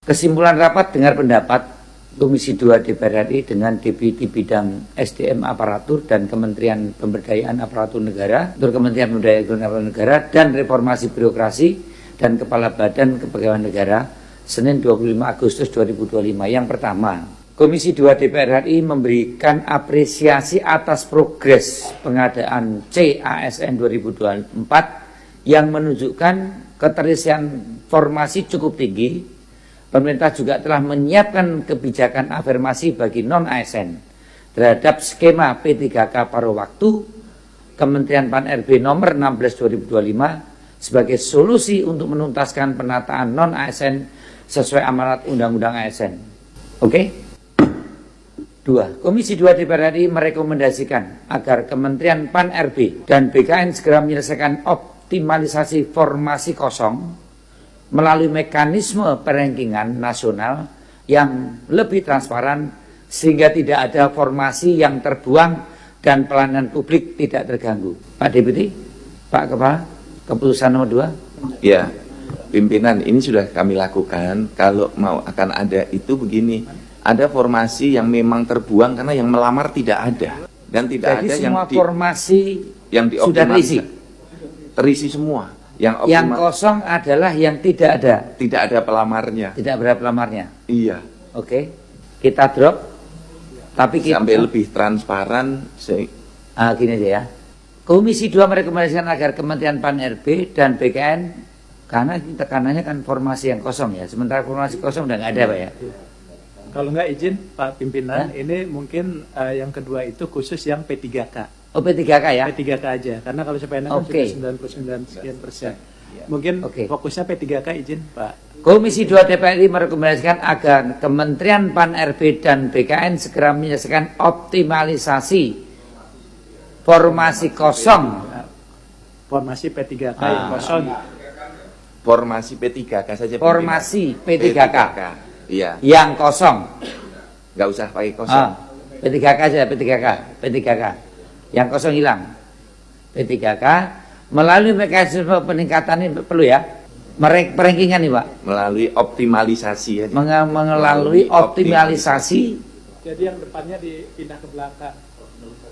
Kesimpulan rapat dengar pendapat Komisi 2 DPR RI dengan Deputi Bidang SDM Aparatur dan Kementerian Pemberdayaan Aparatur Negara, Kementerian Pemberdayaan Aparatur Negara dan Reformasi Birokrasi dan Kepala Badan Kepegawaian Negara Senin 25 Agustus 2025. Yang pertama, Komisi 2 DPR RI memberikan apresiasi atas progres pengadaan CASN 2024 yang menunjukkan keterisian formasi cukup tinggi. Pemerintah juga telah menyiapkan kebijakan afirmasi bagi non-ASN terhadap skema P3K paruh waktu Kementerian Pan-RB nomor 16/2025 sebagai solusi untuk menuntaskan penataan non-ASN sesuai amanat Undang-Undang ASN. Oke? 2. Komisi 2 DPR RI merekomendasikan agar Kementerian Pan-RB dan BKN segera menyelesaikan optimalisasi formasi kosong melalui mekanisme perengkingan nasional yang lebih transparan sehingga tidak ada formasi yang terbuang dan pelayanan publik tidak terganggu. Pak Deputi, Pak Kepala, keputusan nomor 2. Ya, pimpinan, ini sudah kami lakukan. Kalau mau akan ada itu begini, ada formasi yang memang terbuang karena yang melamar tidak ada dan tidak. Jadi ada semua formasi yang sudah terisi semua. Yang kosong adalah yang tidak ada. Tidak ada pelamarnya. Tidak ada pelamarnya. Iya. Oke. Kita drop. Tapi kita sampai lebih transparan. Gini aja ya. Komisi 2 merekomendasikan agar Kementerian Pan-RB dan BKN, karena tekanannya kan formasi yang kosong ya. Sementara formasi kosong udah nggak ada Pak ya. Kalau nggak izin Pak Pimpinan, ini mungkin yang kedua itu khusus yang P3K. Oh, P3K ya? P3K aja, karena kalau CPNS kan sudah 99% sekian. Mungkin fokusnya P3K, izin Pak. Komisi 2 DPR RI merekomendasikan agar Kementerian Pan-RB dan BKN segera menyelesaikan optimalisasi formasi kosong. Formasi P3K yang kosong. Formasi P3K saja. Formasi P3K. Iya. Yang kosong. Nggak usah pakai kosong. P3K saja, P3K. Yang kosong hilang. P3K melalui mekanisme peningkatan ini perlu ya. Perengkingan nih Pak. Melalui optimalisasi ya. Melalui optimalisasi. Jadi yang depannya dipindah ke belakang.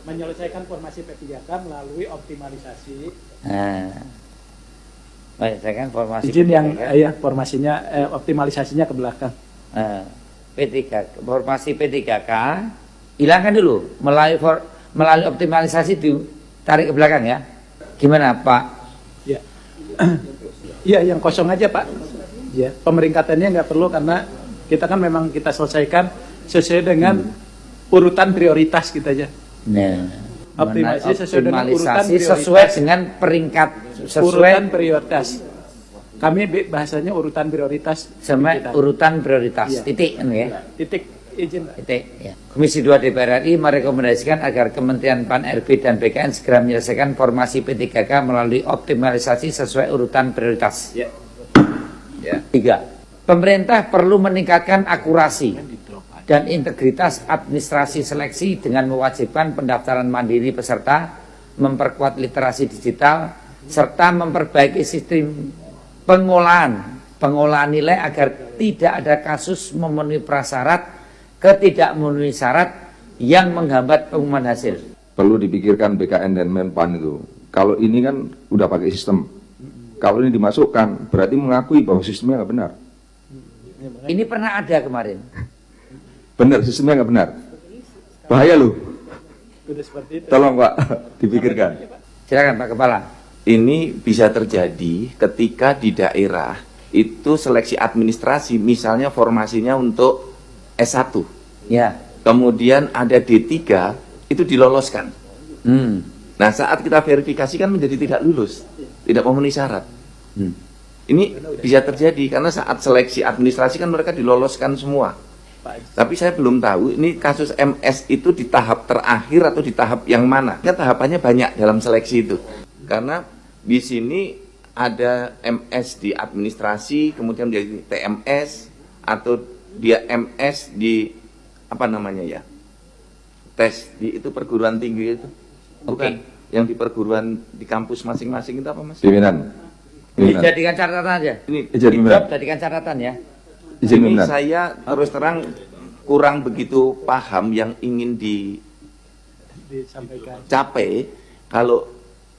Menyelesaikan formasi P3K melalui optimalisasi. Menyelesaikan formasi. Izin yang formasinya optimalisasinya ke belakang. P3K, formasi P3K hilangkan dulu melalui optimalisasi ditarik ke belakang ya. Gimana Pak? Ya, iya yang kosong aja Pak. Ya, pemeringkatannya nggak perlu karena kita kan memang kita selesaikan sesuai dengan urutan prioritas kita aja. Nah, optimalisasi sesuai dengan urutan prioritas. Sesuai dengan peringkat urutan prioritas. Kami bahasanya urutan prioritas. Sama urutan prioritas. Ya. Titik ya. Titik. Izin. Titik, ya. Komisi 2 DPR RI merekomendasikan agar Kementerian Pan-RB dan BKN segera menyelesaikan formasi P3K melalui optimalisasi sesuai urutan prioritas. Ya. 3. Pemerintah perlu meningkatkan akurasi dan integritas administrasi seleksi dengan mewajibkan pendaftaran mandiri peserta, memperkuat literasi digital, serta memperbaiki sistem pengolahan nilai agar tidak ada kasus memenuhi prasyarat ketidakmemenuhi syarat yang menghambat pengumuman hasil. Perlu dipikirkan BKN dan Menpan itu. Kalau ini kan udah pakai sistem. Kalau ini dimasukkan berarti mengakui bahwa sistemnya nggak benar. Ini pernah ada kemarin. Benar, sistemnya nggak benar. Bahaya loh. Tolong Pak dipikirkan. Silakan Pak Kepala. Ini bisa terjadi ketika di daerah itu seleksi administrasi, misalnya formasinya untuk S1. Ya. Kemudian ada D3 itu diloloskan. Nah, saat kita verifikasi kan menjadi tidak lulus, tidak memenuhi syarat. Ini bisa terjadi karena saat seleksi administrasi kan mereka diloloskan semua. Tapi saya belum tahu ini kasus MS itu di tahap terakhir atau di tahap yang mana. Kan tahapannya banyak dalam seleksi itu. Karena di sini ada MS di administrasi, kemudian menjadi TMS atau dia MS di apa namanya ya, tes di itu perguruan tinggi itu, bukan yang di perguruan di kampus masing-masing itu apa Mas? Pimpinan. Dijadikan catatan aja. Ini jadikan catatan ya. izin Ini pimpinan. saya terus terang kurang begitu paham yang ingin Disampaikan. dicapai. Kalau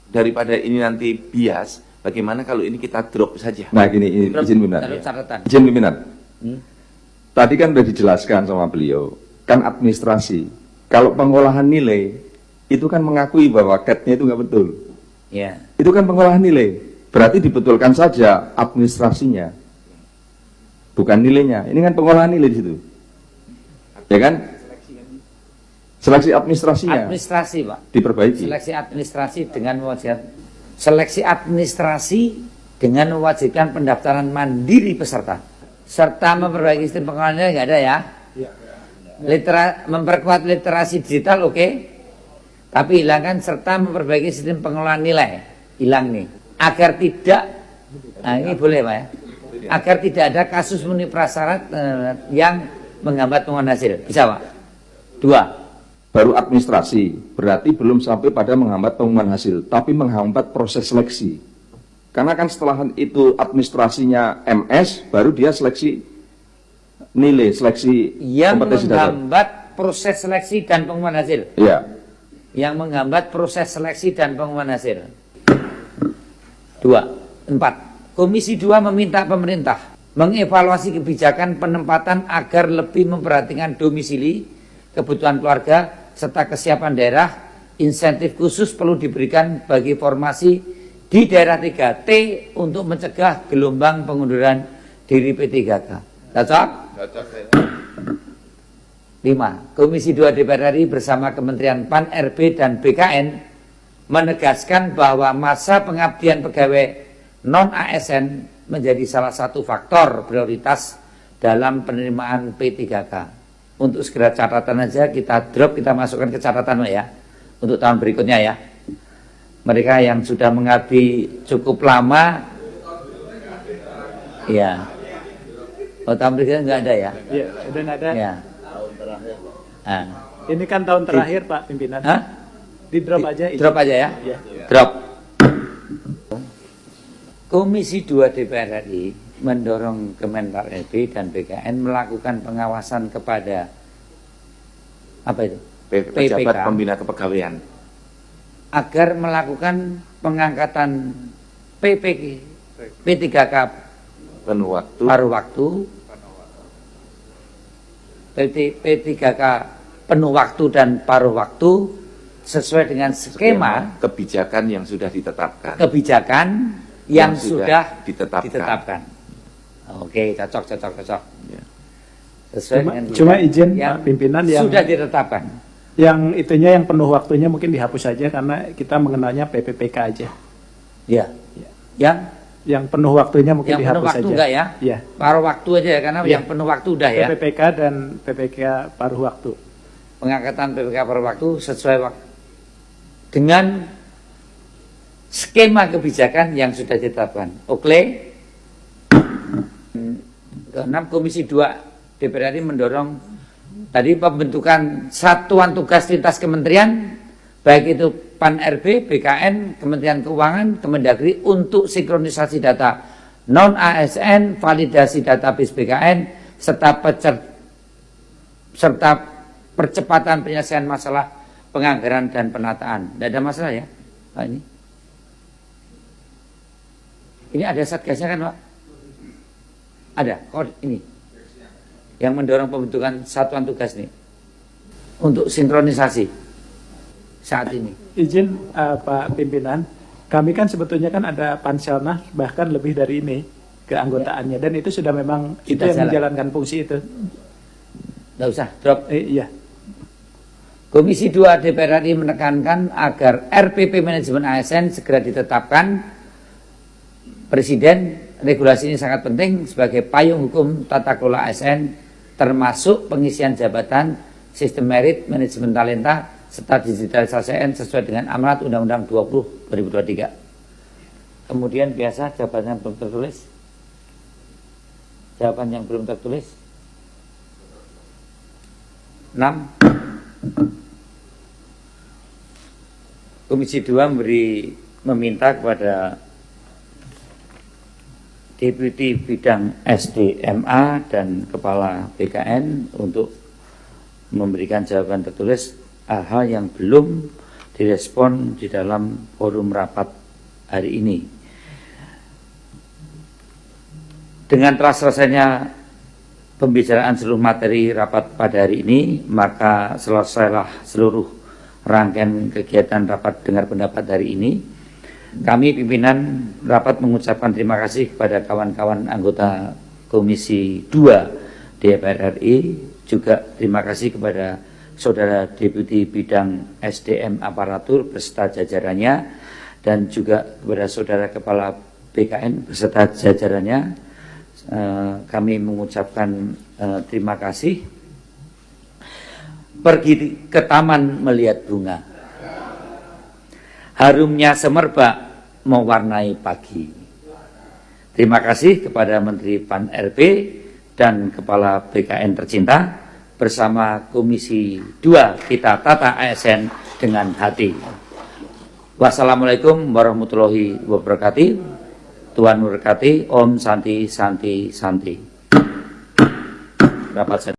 daripada ini nanti bias, bagaimana kalau ini kita drop saja? Nah gini, izin pimpinan. Taruh catatan. Izin pimpinan. Hmm? Tadi kan sudah dijelaskan sama beliau, kan administrasi. Kalau pengolahan nilai, itu kan mengakui bahwa CAT-nya itu nggak betul. Ya. Itu kan pengolahan nilai. Berarti dibetulkan saja administrasinya. Bukan nilainya. Ini kan pengolahan nilai di situ. Ya kan? Seleksi administrasinya Administrasi, Pak. diperbaiki. Seleksi administrasi dengan mewajibkan pendaftaran mandiri peserta serta memperbaiki sistem pengelolaan nggak ada ya. Memperkuat literasi digital oke. Tapi hilangkan serta memperbaiki sistem pengelolaan nilai. Hilang nih. Agar tidak, nah ini boleh Pak ya. Agar tidak ada kasus memenuhi prasyarat yang menghambat penguasaan hasil. Bisa Pak? 2. Baru administrasi, berarti belum sampai pada menghambat pengumuman hasil, tapi menghambat proses seleksi. Karena kan setelah itu administrasinya MS, baru dia seleksi nilai, seleksi Yang kompetensi dasar. menghambat proses seleksi dan pengumuman hasil. Iya. Yang menghambat proses seleksi dan pengumuman hasil. 2. 4. Komisi 2 meminta pemerintah mengevaluasi kebijakan penempatan agar lebih memperhatikan domisili, kebutuhan keluarga, serta kesiapan daerah. Insentif khusus perlu diberikan bagi formasi di daerah 3T untuk mencegah gelombang pengunduran diri P3K. Cocok? 5. Komisi 2 DPR RI bersama Kementerian PAN, RB, dan BKN menegaskan bahwa masa pengabdian pegawai non-ASN menjadi salah satu faktor prioritas dalam penerimaan P3K. Untuk segera catatan aja kita drop, kita masukkan ke catatan Pak ya, untuk tahun berikutnya ya. Mereka yang sudah mengabdi cukup lama, ya. Oh, tahun berikutnya nggak ada ya? Iya, udah nggak ada. Ya. Nah. Ini kan tahun terakhir Pak Pimpinan. Hah? Di drop aja. Drop aja ya? Iya. Drop. Komisi 2 DPR RI mendorong Kemenpar RB dan BKN melakukan pengawasan kepada apa itu? Pejabat Pembina Kepegawaian. Agar melakukan pengangkatan P3K Penuh waktu. paruh waktu, P3K penuh waktu dan paruh waktu sesuai dengan skema kebijakan yang sudah ditetapkan. kebijakan yang sudah ditetapkan. ditetapkan. Oke, cocok. Ya. Sesuai dengan Cuma kebijakan izin yang Pak Pimpinan yang sudah ditetapkan. yang itunya yang penuh waktunya mungkin dihapus saja karena kita mengenalnya PPPK aja. Ya. Yang penuh waktunya mungkin Yang penuh dihapus waktu saja. enggak ya? Iya. Paruh waktu aja ya, karena Iya. yang penuh waktu udah ya. PPPK dan PPK paruh waktu. Pengangkatan PPK paruh waktu sesuai waktu dengan skema kebijakan yang sudah ditetapkan. Oke. Keenam, Komisi 2 DPR RI mendorong tadi pembentukan satuan tugas lintas kementerian, baik itu PAN RB, BKN, Kementerian Keuangan, Kemendagri untuk sinkronisasi data non-ASN, validasi database BKN, serta percepatan penyelesaian masalah penganggaran dan penataan. Tidak ada masalah ya Pak ini? Ini ada satgasnya kan Pak? Ada, ini yang mendorong pembentukan satuan tugas nih untuk sinkronisasi saat ini. Izin Pak Pimpinan, kami kan sebetulnya kan ada panselnas bahkan lebih dari ini keanggotaannya dan itu sudah memang itu Sudah yang jalan. menjalankan fungsi itu. Nggak usah, drop. Iya. Komisi 2 DPR RI menekankan agar RPP manajemen ASN segera ditetapkan. Presiden, regulasi ini sangat penting sebagai payung hukum tata kelola ASN, termasuk pengisian jabatan, sistem merit, manajemen talenta, serta digitalisasi ASN sesuai dengan amanat Undang-Undang 20 2023. Kemudian biasa jawaban yang belum tertulis. Jawaban yang belum tertulis. 6. Komisi 2 meminta kepada Deputi Bidang SDMA dan Kepala BKN untuk memberikan jawaban tertulis hal-hal yang belum direspon di dalam forum rapat hari ini. Dengan telah selesainya pembicaraan seluruh materi rapat pada hari ini, maka selesailah seluruh rangkaian kegiatan rapat dengar pendapat hari ini. Kami pimpinan rapat mengucapkan terima kasih kepada kawan-kawan anggota Komisi 2 DPR RI, juga terima kasih kepada Saudara Deputi Bidang SDM Aparatur beserta jajarannya, dan juga kepada Saudara Kepala BKN beserta jajarannya. Kami mengucapkan terima kasih. Pergi ke taman melihat bunga, harumnya semerbak mewarnai pagi. Terima kasih kepada Menteri Pan RB dan Kepala BKN tercinta. Bersama Komisi 2 kita tata ASN dengan hati. Wassalamualaikum warahmatullahi wabarakatuh. Tuhan memberkati. Om Santi Santi Santi. Rapat